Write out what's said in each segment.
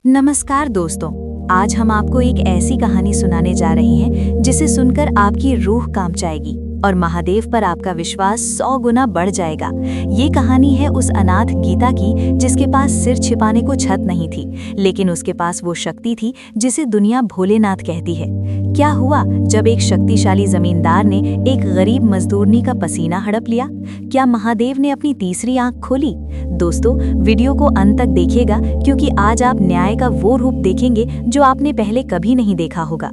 नमस्कार दोस्तों, आज हम आपको एक ऐसी कहानी सुनाने जा रहे हैं जिसे सुनकर आपकी रूह कांप जाएगी और महादेव पर आपका विश्वास 100 गुना बढ़ जाएगा। ये कहानी है उस अनाथ गीता की जिसके पास सिर छिपाने को छत नहीं थी, लेकिन उसके पास वो शक्ति थी जिसे दुनिया भोलेनाथ कहती है। क्या हुआ जब एक शक्तिशाली जमींदार ने एक गरीब मजदूरनी का पसीना हड़प लिया? क्या महादेव ने अपनी तीसरी आंख खोली? दोस्तों, वीडियो को अंत तक देखिएगा क्योंकि आज आप न्याय का वो रूप देखेंगे जो आपने पहले कभी नहीं देखा होगा।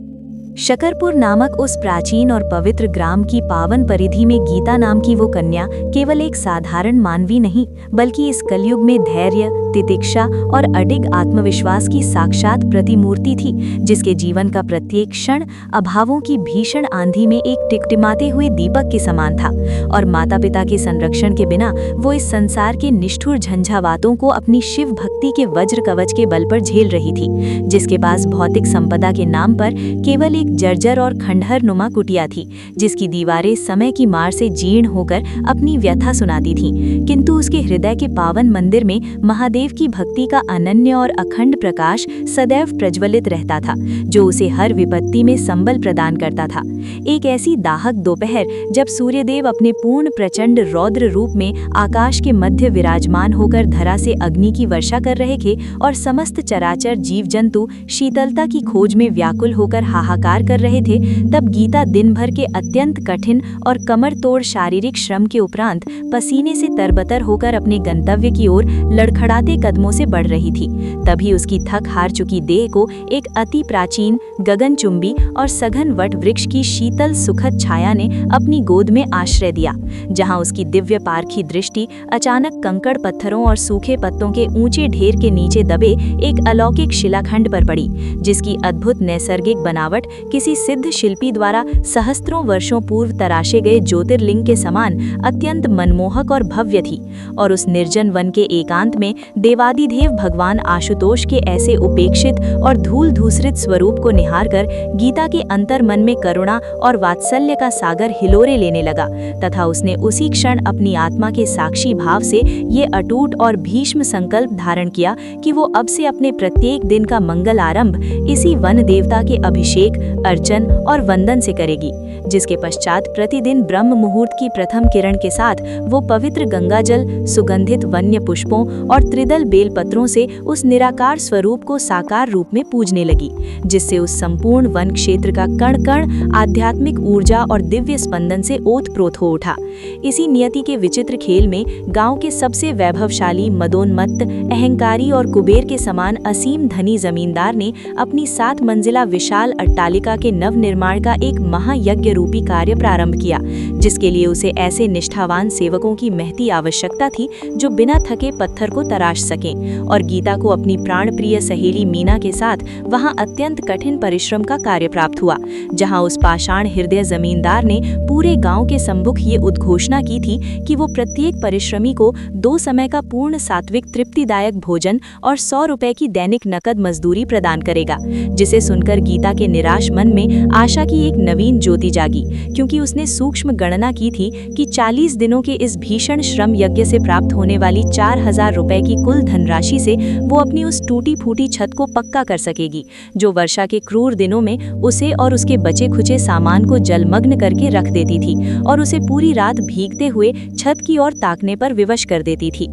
शकरपुर नामक उस प्राचीन और पवित्र ग्राम की पावन परिधि में गीता नाम की वो कन्या केवल एक साधारण मानवी नहीं, बल्कि इस कलयुग में धैर्य, तितिक्षा और अडिग आत्मविश्वास की साक्षात प्रतिमूर्ति थी, जिसके जीवन का प्रत्येक क्षण अभावों की भीषण आंधी में एक टिकटिमाते हुए दीपक के समान था। और माता पिता के संरक्षण के बिना वो इस संसार के निष्ठुर झंझावातों को अपनी शिव भक्ति के वज्र कवच के बल पर झेल रही थी, जिसके पास भौतिक संपदा के नाम पर केवल जर्जर और खंडहर नुमा कुटिया थी, जिसकी दीवारें समय की मार से जीर्ण होकर अपनी व्यथा सुनाती थीं। किंतु उसके हृदय के पावन मंदिर में महादेव की भक्ति का अनन्य और अखंड प्रकाश सदैव प्रज्वलित रहता था, जो उसे हर विपत्ति में संबल प्रदान करता था। एक ऐसी दाहक दोपहर जब सूर्यदेव अपने पूर्ण प्रचंड रौद्र रूप में आकाश के मध्य विराजमान होकर धरा से अग्नि की वर्षा कर रहे थे और समस्त चराचर जीव जंतु शीतलता की खोज में व्याकुल होकर हाहाकार कर रहे थे, तब गीता दिन भर के अत्यंत कठिन और कमर तोड़ शारीरिक श्रम के उपरांत पसीने से तरबतर होकर अपने गंतव्य की ओर लड़खड़ाते कदमों से बढ़ रही थी। तभी उसकी थक हार चुकी देह को एक अति प्राचीन, गगनचुंबी और सघन वट वृक्ष की शीतल सुखद छाया ने अपनी गोद में आश्रय दिया, जहां उसकी दिव्य पारखी दृष्टि अचानक कंकड़ पत्थरों और सूखे पत्तों के ऊंचे ढेर के नीचे दबे एक अलौकिक शिलाखंड पर पड़ी, जिसकी अद्भुत नैसर्गिक बनावट किसी सिद्ध शिल्पी द्वारा सहस्त्रों वर्षों पूर्व तराशे गए ज्योतिर्लिंग के समान अत्यंत मनमोहक और भव्य थी। और उस निर्जन वन के एकांत में देवादिदेव भगवान आशुतोष के ऐसे उपेक्षित और धूल धूसरित स्वरूप को निहारकर गीता के अंतर मन में करुणा और वात्सल्य का सागर हिलोरे लेने लगा, तथा उसने उसी क्षण अपनी आत्मा के साक्षी भाव से ये अटूट और भीष्म संकल्प धारण किया कि वो अब से अपने प्रत्येक दिन का मंगल आरंभ इसी वन देवता के अभिषेक, अर्चन और वंदन से करेगी, जिसके पश्चात प्रतिदिन ब्रह्म मुहूर्त की प्रथम किरण के साथ वो पवित्र गंगाजल, सुगंधित वन्य पुष्पों और त्रिदल बेलपत्रों से उस निराकार स्वरूप को साकार रूप में पूजने लगी, जिससे उस संपूर्ण वन क्षेत्र का कण कण आध्यात्मिक ऊर्जा और दिव्य स्पंदन से ओतप्रोत हो उठा। इसी नियति के विचित्र खेल में गांव के सबसे वैभवशाली, मदोन्मत्त, अहंकारी और कुबेर के समान असीम धनी जमींदार ने अपनी 7 मंजिला विशाल अट्टालिका के नव निर्माण का एक महायज्ञ रूपी कार्य प्रारंभ किया, जिसके लिए उसे ऐसे निष्ठावान सेवकों की महती आवश्यकता थी जो बिना थके पत्थर को तराश सकें। और गीता को अपनी प्राण प्रिय सहेली मीना के साथ वहां अत्यंत कठिन परिश्रम का कार्य प्राप्त हुआ, जहां उस पाषाण हृदय जमींदार ने पूरे गांव के सम्मुख ये उद्घोषणा की थी कि वो प्रत्येक परिश्रमी को 2 समय का पूर्ण सात्विक तृप्तिदायक भोजन और 100 रुपए की दैनिक नकद मजदूरी प्रदान करेगा। जिसे सुनकर गीता के निराश मन में आशा की एक नवीन ज्योति जागी, क्योंकि उसने सूक्ष्म गणना की थी कि 40 दिनों के इस भीषण श्रम यज्ञ से प्राप्त होने वाली 4000 रुपए की कुल धनराशि से वो अपनी उस टूटी फूटी छत को पक्का कर सकेगी, जो वर्षा के क्रूर दिनों में उसे और उसके बचे खुचे सामान को जलमग्न करके रख देती थी और उसे पूरी रात भीगते हुए छत की ओर ताकने पर विवश कर देती थी।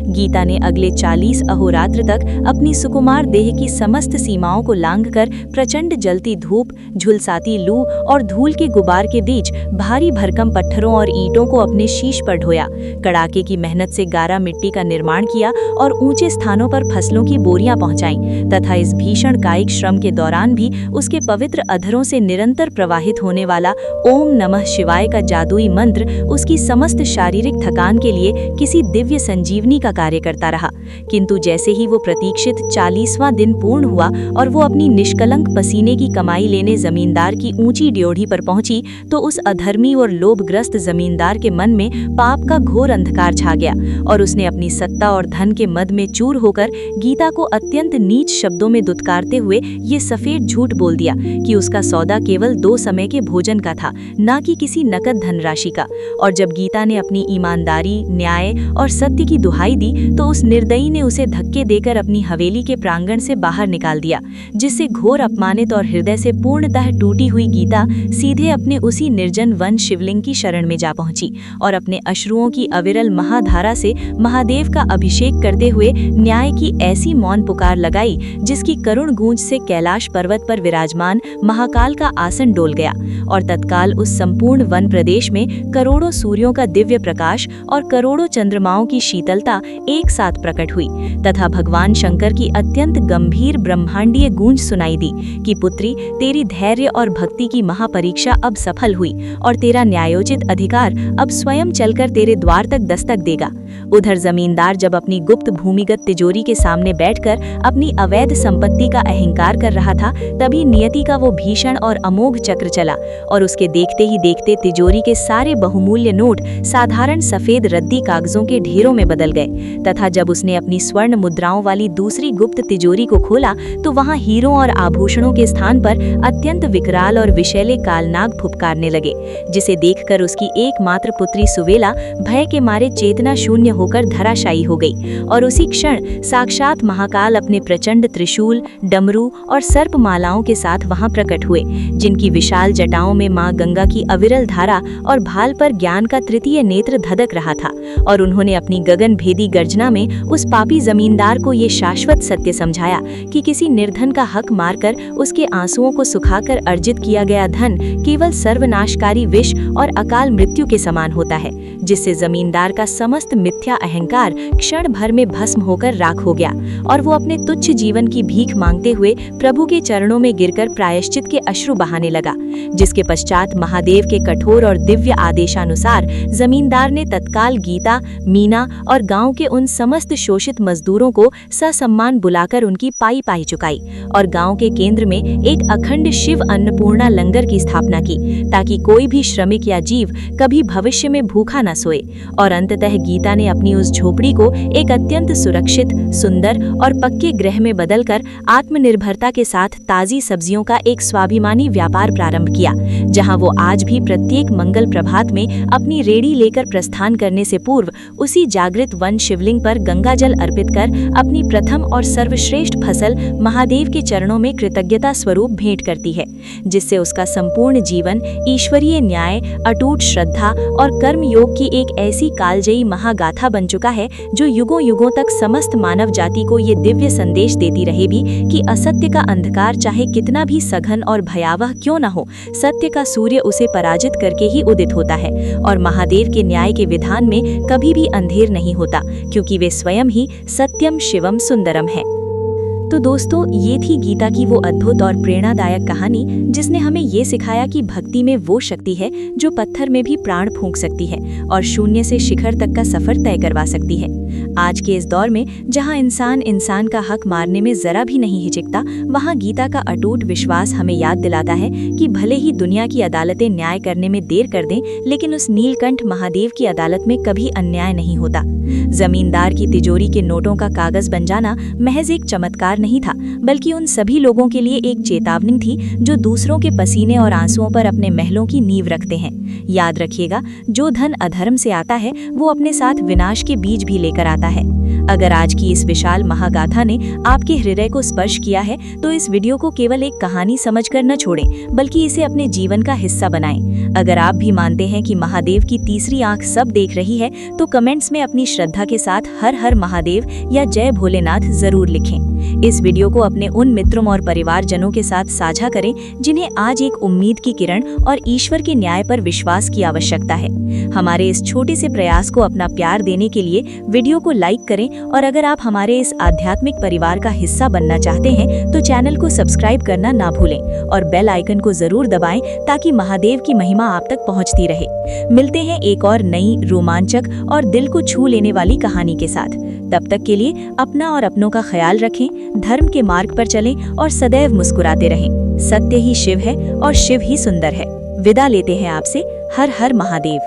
गीता ने अगले 40 अहोरात्र तक अपनी सुकुमार देह की समस्त सीमाओं को लांघकर प्रचंड जलती धूप, झुलसाती लू और धूल के गुबार के बीच भारी भरकम पत्थरों और ईंटों को अपने शीश पर ढोया, कड़ाके की मेहनत से गारा मिट्टी का निर्माण किया और ऊंचे स्थानों पर फसलों की बोरियां पहुंचाईं, तथा इस भीषण कायिक श्रम के दौरान भी उसके पवित्र अधरों से निरंतर प्रवाहित होने वाला ओम नमः शिवाय का जादुई मंत्र उसकी समस्त शारीरिक थकान के लिए किसी दिव्य संजीवनी का कार्य करता रहा। किंतु जैसे ही वो प्रतीक्षित 40वां दिन पूर्ण हुआ और वो अपनी निष्कलंक पसीने की कमाई लेने जमींदार की ऊंची ड्योढ़ी पर पहुंची, तो उस अधर्मी और लोभग्रस्त जमींदार के मन में पाप का घोर अंधकार छा गया और उसने अपनी सत्ता और धन के मद में चूर होकर गीता को अत्यंत नीच शब्दों में दुत्कारते हुए ये सफेद झूठ बोल दिया कि उसका सौदा केवल 2 समय के भोजन का था, न कि किसी नकद धनराशि का। और जब गीता ने अपनी ईमानदारी, न्याय और सत्य की दुहाई दी तो उस निर्दयी ने उसे धक्के देकर अपनी हवेली के प्रांगण से बाहर निकाल दिया, जिससे घोर अपमानित और हृदय से पूर्णतः टूटी हुई गीता सीधे अपने उसी निर्जन वन शिवलिंग की शरण में जा पहुंची और अपने अश्रुओं की अविरल महाधारा से महादेव का अभिषेक करते हुए न्याय की ऐसी मौन पुकार लगाई जिसकी करुण गूंज से कैलाश पर्वत पर विराजमान महाकाल का आसन डोल गया और तत्काल उस संपूर्ण वन प्रदेश में करोड़ों सूर्यों का दिव्य प्रकाश और करोड़ों चंद्रमाओं की शीतलता एक साथ प्रकट हुई तथा भगवान शंकर की अत्यंत गंभीर ब्रह्मांडीय गूंज सुनाई दी कि पुत्री, तेरी धैर्य और भक्ति की महापरीक्षा अब सफल हुई और तेरा न्यायोचित अधिकार अब स्वयं चलकर तेरे द्वार तक दस्तक देगा। उधर जमींदार जब अपनी गुप्त भूमिगत तिजोरी के सामने बैठकर अपनी अवैध संपत्ति का अहंकार कर रहा था, तभी नियति का वो भीषण और अमोघ चक्र चला और उसके देखते ही देखते तिजोरी के सारे बहुमूल्य नोट साधारण सफेद रद्दी कागजों के ढेरों में बदल गए तथा जब उसने अपनी स्वर्ण मुद्राओं वाली दूसरी गुप्त तिजोरी को खोला तो वहां हीरों और आभूषणों के स्थान पर अत्यंत विकराल और विषैले कालनाग फुफकारने लगे, जिसे देखकर उसकी एकमात्र पुत्री सुवेला भय के मारे चेतना शून्य होकर धराशायी हो गई और उसी क्षण साक्षात महाकाल अपने प्रचंड त्रिशूल, डमरू और सर्प मालाओं के साथ वहां प्रकट हुए, जिनकी विशाल जटाओं में मां गंगा की अविरल धारा और भाल पर ज्ञान का तृतीय नेत्र धधक रहा था और उन्होंने अपनी गगन भेदी गर्जना में उस पापी जमींदार को ये शाश्वत सत्य समझाया कि किसी निर्धन का हक मारकर उसके आंसुओं को सुखाकर अर्जित किया गया धन केवल सर्वनाशकारी विष और अकाल मृत्यु के समान होता है, जिससे जमींदार का समस्त मिथ्या अहंकार क्षण भर में भस्म होकर राख हो गया और वो अपने तुच्छ जीवन की भीख मांगते हुए प्रभु के चरणों में गिरकर प्रायश्चित के अश्रु बहाने लगा, जिसके पश्चात महादेव के कठोर और दिव्य आदेशानुसार जमींदार ने तत्काल गीता, मीना और गांव के उन समस्त शोषित मजदूरों को ससम्मान बुलाकर उनकी पाई पाई चुकाई और गांव के केंद्र में एक अखंड शिव अन्नपूर्णा लंगर की स्थापना की ताकि कोई भी श्रमिक या जीव कभी भविष्य में भूखा न सोए। और अंततः गीता ने अपनी उस झोपड़ी को एक अत्यंत सुरक्षित, सुंदर और पक्के गृह में बदलकर आत्मनिर्भरता के साथ ताजी सब्जियों का एक स्वाभिमानी व्यापार प्रारंभ किया, जहां वो आज भी प्रत्येक मंगल प्रभात में अपनी रेड़ी लेकर प्रस्थान करने से पूर्व उसी जागृत वन शिवलिंग पर गंगा जल अर्पित कर अपनी प्रथम और सर्वश्रेष्ठ फसल महादेव के चरणों में कृतज्ञता स्वरूप भेंट करती है, जिससे उसका संपूर्ण जीवन ईश्वरीय न्याय, अटूट श्रद्धा और कर्म योग की एक ऐसी कालजयी महागाथा बन चुका है जो युगों युगों तक समस्त मानव जाति को ये दिव्य संदेश देती रहेगी कि असत्य का अंधकार चाहे कितना भी सघन और भयावह क्यों न हो, सत्य का सूर्य उसे पराजित करके ही उदित होता है और महादेव के न्याय के विधान में कभी भी अंधेर नहीं होता, क्योंकि वे स्वयं ही सत्यम शिवम सुंदरम है। तो दोस्तों, ये थी गीता की वो अद्भुत और प्रेरणादायक कहानी जिसने हमें ये सिखाया कि भक्ति में वो शक्ति है जो पत्थर में भी प्राण फूंक सकती है और शून्य से शिखर तक का सफर तय करवा सकती है। आज के इस दौर में जहां इंसान का हक मारने में जरा भी नहीं हिचकता, वहां गीता का अटूट विश्वास हमें याद दिलाता है कि भले ही दुनिया की अदालतें न्याय करने में देर कर दें, लेकिन उस नीलकंठ महादेव की अदालत में कभी अन्याय नहीं होता। जमींदार की तिजोरी के नोटों का कागज बन जाना महज एक चमत्कार नहीं था, बल्कि उन सभी लोगों के लिए एक चेतावनी थी जो दूसरों के पसीने और आंसुओं पर अपने महलों की नींव रखते हैं। याद रखिएगा, जो धन अधर्म से आता है वो अपने साथ विनाश के बीज भी लेकर आता है। अगर आज की इस विशाल महागाथा ने आपके हृदय को स्पर्श किया है तो इस वीडियो को केवल एक कहानी समझकर न छोड़ें, बल्कि इसे अपने जीवन का हिस्सा बनाएं। अगर आप भी मानते हैं कि महादेव की तीसरी आंख सब देख रही है तो कमेंट्स में अपनी श्रद्धा के साथ हर हर महादेव या जय भोलेनाथ जरूर लिखें। इस वीडियो को अपने उन मित्रों और परिवारजनों के साथ साझा करें जिन्हें आज एक उम्मीद की किरण और ईश्वर के न्याय पर विश्वास की आवश्यकता है। हमारे इस छोटे से प्रयास को अपना प्यार देने के लिए वीडियो को लाइक करें और अगर आप हमारे इस आध्यात्मिक परिवार का हिस्सा बनना चाहते हैं तो चैनल को सब्सक्राइब करना ना भूलें और बेल आइकन को जरूर दबाएं ताकि महादेव की महिमा आप तक पहुंचती रहे। मिलते हैं एक और नई, रोमांचक और दिल को छू लेने वाली कहानी के साथ। तब तक के लिए अपना और अपनों का ख्याल रखें, धर्म के मार्ग पर चलें और सदैव मुस्कुराते रहें। सत्य ही शिव है और शिव ही सुंदर है। विदा लेते हैं आपसे। हर हर महादेव।